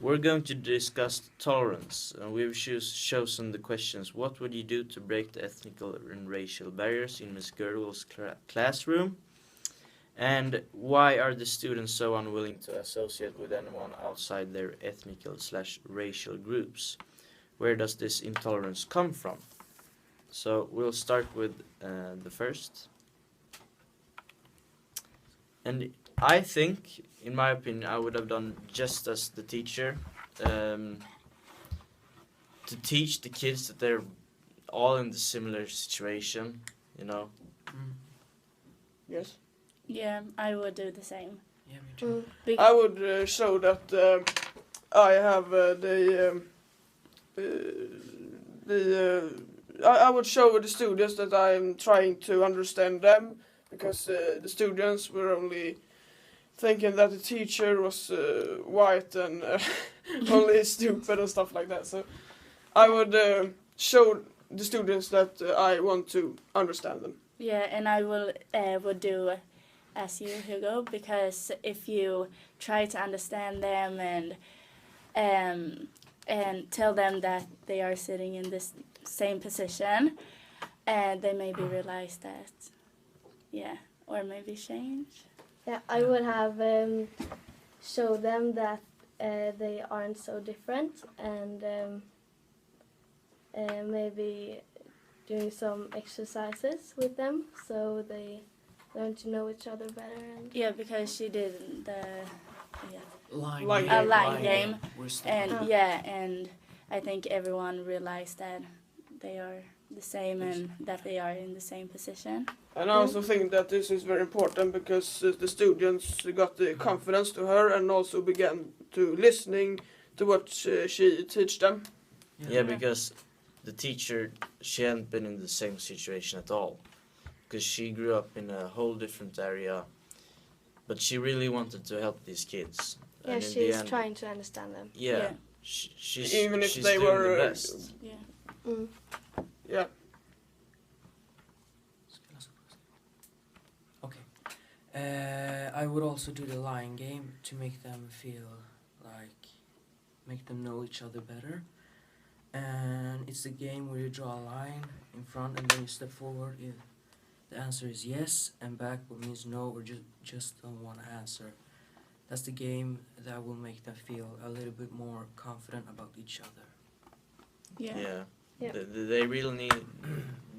We're going to discuss tolerance, and we've chosen the questions: what would you do to break the ethnical and racial barriers in Miss Girdle's classroom? And why are the students so unwilling to associate with anyone outside their ethnical/racial groups? Where does this intolerance come from? So we'll start with the first. And I think, in my opinion, I would have done just as the teacher, to teach the kids that they're all in the similar situation, you know. Yes. Yeah, I would do the same. Yeah, me too. I would show that I have I would show the students that I am trying to understand them, because the students were only thinking that the teacher was white and only stupid and stuff like that. So I would show the students that I want to understand them. Yeah, and I would do as you, Hugo, because if you try to understand them and tell them that they are sitting in this same position, and they maybe realize that, or maybe change. Yeah, I would have show them that they aren't so different, and maybe doing some exercises with them so they learn to know each other better. And Yeah, because she did the Line game, and and and I think everyone realized that they are the same and that they are in the same position. And I also think that this is very important, because the students got the confidence to her and also began to listening to what she teach them. Yeah, because the teacher, she hadn't been in the same situation at all, because she grew up in a whole different area, but she really wanted to help these kids. yeah, And in the she's end, trying to understand them. yeah, she's Even if she's they doing were, the best. Yeah. Mm. Yeah. Okay. I would also do the line game to make them feel make them know each other better. And it's a game where you draw a line in front and then you step forward if the answer is yes, and back what means no, or just don't want to answer. That's the game that will make them feel a little bit more confident about each other. Yeah. Yeah. They really need.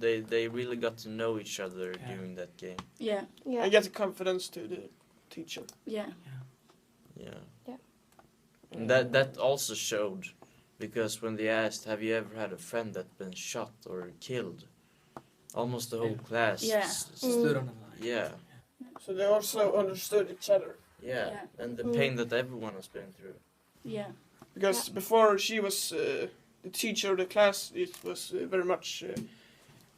They really got to know each other during that game. Yeah. Yeah. And get the confidence to the teacher. Yeah. Yeah. Yeah. And that also showed, because when they asked, "Have you ever had a friend that's been shot or killed?" Almost the whole class. Yeah. Stood on the line. Yeah. So they also understood each other. Yeah. Yeah. And the pain that everyone has been through. Yeah. Because before she was the teacher of the class, it was very much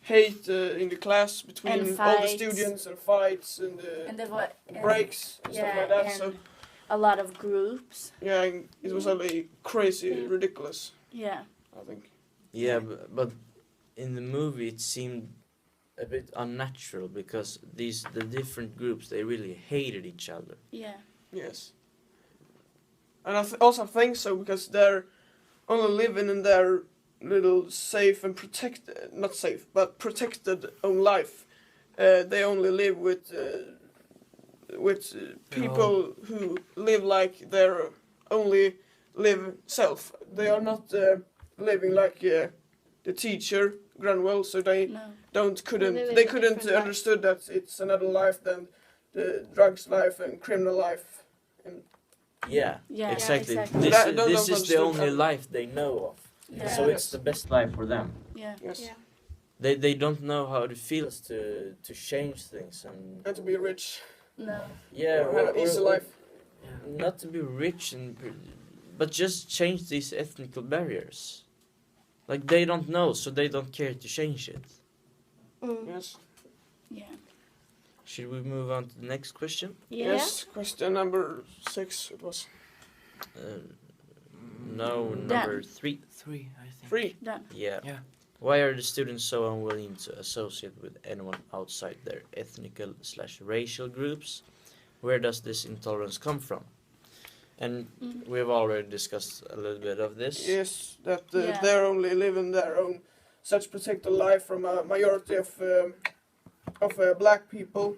hate in the class between And all the fights. students, and fights and And there was breaks and stuff like that. So and a lot of groups. yeah, and it was only crazy, ridiculous, Yeah. I think. Yeah, but in the movie it seemed a bit unnatural, because the different groups, they really hated each other. Yeah. Yes. And I also think so, because they're only living in their little safe and protected, not safe, but protected own life. They only live with people who live like their only live self. They are not living like the teacher Granwell, so they No. couldn't They live they a couldn't different life. understood that it's another life than the drugs life and criminal life. Yeah, Yeah. exactly. Yeah, exactly. This That- is, don't this is the understood only that. life they know of. Yeah. So it's the best life for them. Yeah. Yes. Yeah. They don't know how it feels to change things, and And to be rich. No. yeah, Or have an easy life. not to be rich, but just change these ethnical barriers. Like, they don't know, so they don't care to change it. Mm. Yes. Yeah. Should we move on to the next question? Yeah. Yes. Question number 6 it was. No, number 3. 3, I think. 3. Done. Yeah. Yeah. Why are the students so unwilling to associate with anyone outside their ethnical/racial groups? Where does this intolerance come from? And we've already discussed a little bit of this. Yes, that Yeah. they're only living their own such protected life from a majority of black people.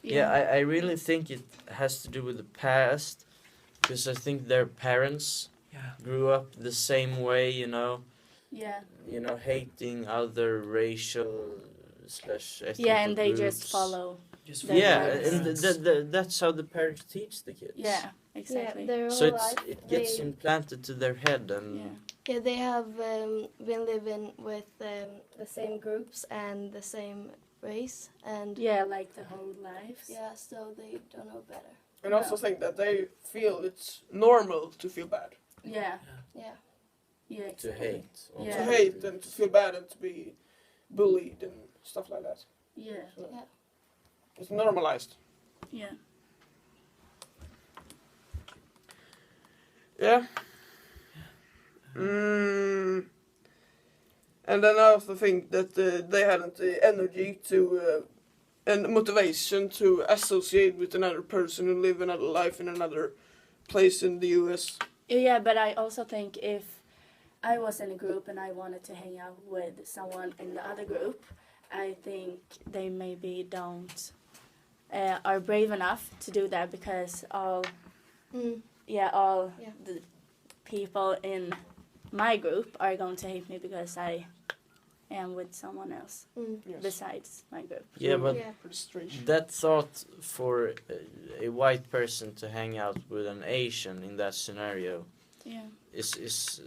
Yeah, I really think it has to do with the past, because I think their parents Yeah. grew up the same way, Yeah. hating other racial / ethnic Yeah, and they groups. just follow. Just Their Yeah, parents. and that's how the parents teach the kids. Yeah, exactly. Yeah, their So whole it life. gets They, implanted to their head, and Yeah. they have been living with the same groups and the same race, and Yeah, like the whole lives. yeah, so they don't know better. And also think that they feel it's normal to feel bad. Yeah. Yeah. Yeah, to exactly. hate. Yeah. To hate and to feel bad and to be bullied and stuff like that. Yeah. So Yeah. it's normalized. Yeah. Yeah. And then I also think that they hadn't the energy to and motivation to associate with another person who live another life in another place in the US. Yeah, but I also think if I was in a group and I wanted to hang out with someone in the other group, I think they maybe don't are brave enough to do that, because all Yeah. the people in my group are going to hate me because I am with someone else Yes. besides my group. Yeah, but Yeah. Pretty strange. that thought for a white person to hang out with an Asian in that scenario Yeah. it's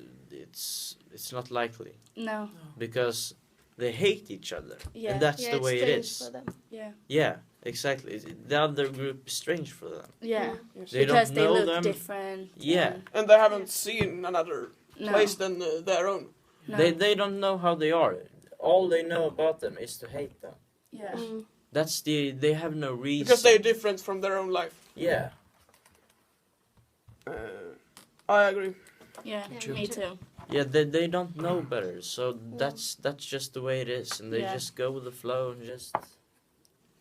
not likely, No. because they hate each other, Yeah. and that's Yeah, the it's way it strange is. for them. Yeah. Yeah, exactly. The other group is strange for them. Yeah. Yes. They Because don't they know look them. different. Yeah. And they haven't seen another No. place than their own. No. They don't know how they are. All they know about them is to hate them. Yeah. They have no reason. Because they're different from their own life. Yeah. I agree. Yeah. Yeah, Me too. Yeah, they don't know better. So that's just the way it is, and they Yeah. just go with the flow and just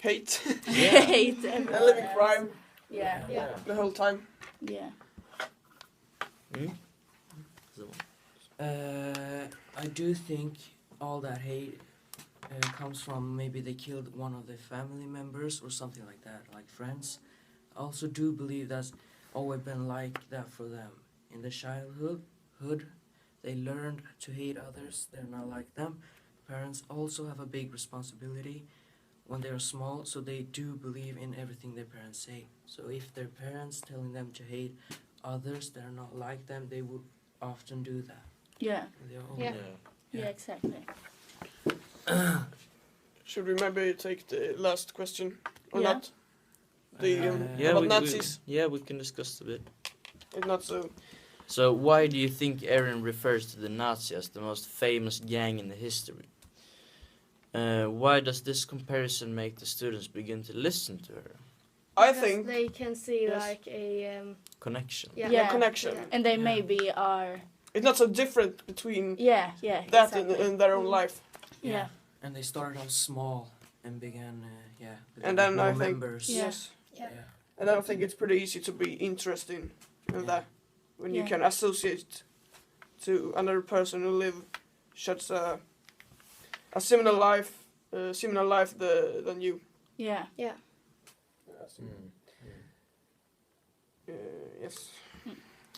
Hate yeah. Hate everyone and living else. crime Yeah. Yeah. the whole time. Yeah. So, I do think all that hate comes from maybe they killed one of their family members or something like that, like friends. I also do believe that's always been like that for them. In the childhood, they learned to hate others. They're not like them. Parents also have a big responsibility when they're small, so they do believe in everything their parents say. So if their parents telling them to hate others that are not like them, they would often do that. Yeah. in their own Yeah. Yeah. Exactly. Should we maybe take the last question or Yeah. not? The yeah, about we, Nazis. we can discuss a bit. If not so. So why do you think Erin refers to the Nazis as the most famous gang in the history? Why does this comparison make the students begin to listen to her? I Because think they can see Yes. like a Connection. yeah. Yeah. connection. Yeah. And they Yeah. maybe are. It's not so different between Yeah. that Exactly. in their own life. Yeah. And they started out small and began, with And then more I think- members. Yeah. Yes. Yeah. And I think it's pretty easy to be interested in Yeah. that when you Yeah. can associate to another person who live such a similar life than you. Yeah. Yeah. Yes.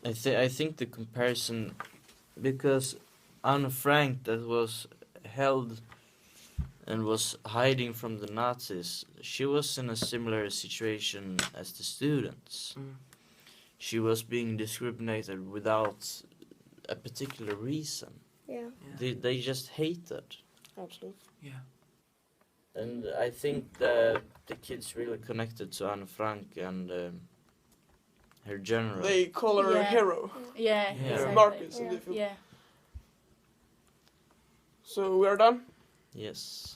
I think the comparison, because Anne Frank, that was held and was hiding from the Nazis, she was in a similar situation as the students. Mm. She was being discriminated without a particular reason. Yeah. Yeah. They just hated. Absolutely. Yeah. And I think that the kids really connected to Anne Frank and her general. They call her a Yeah. hero. Yeah. Yeah. Exactly. Markus in Yeah. the film. Yeah. So we are done. Yes.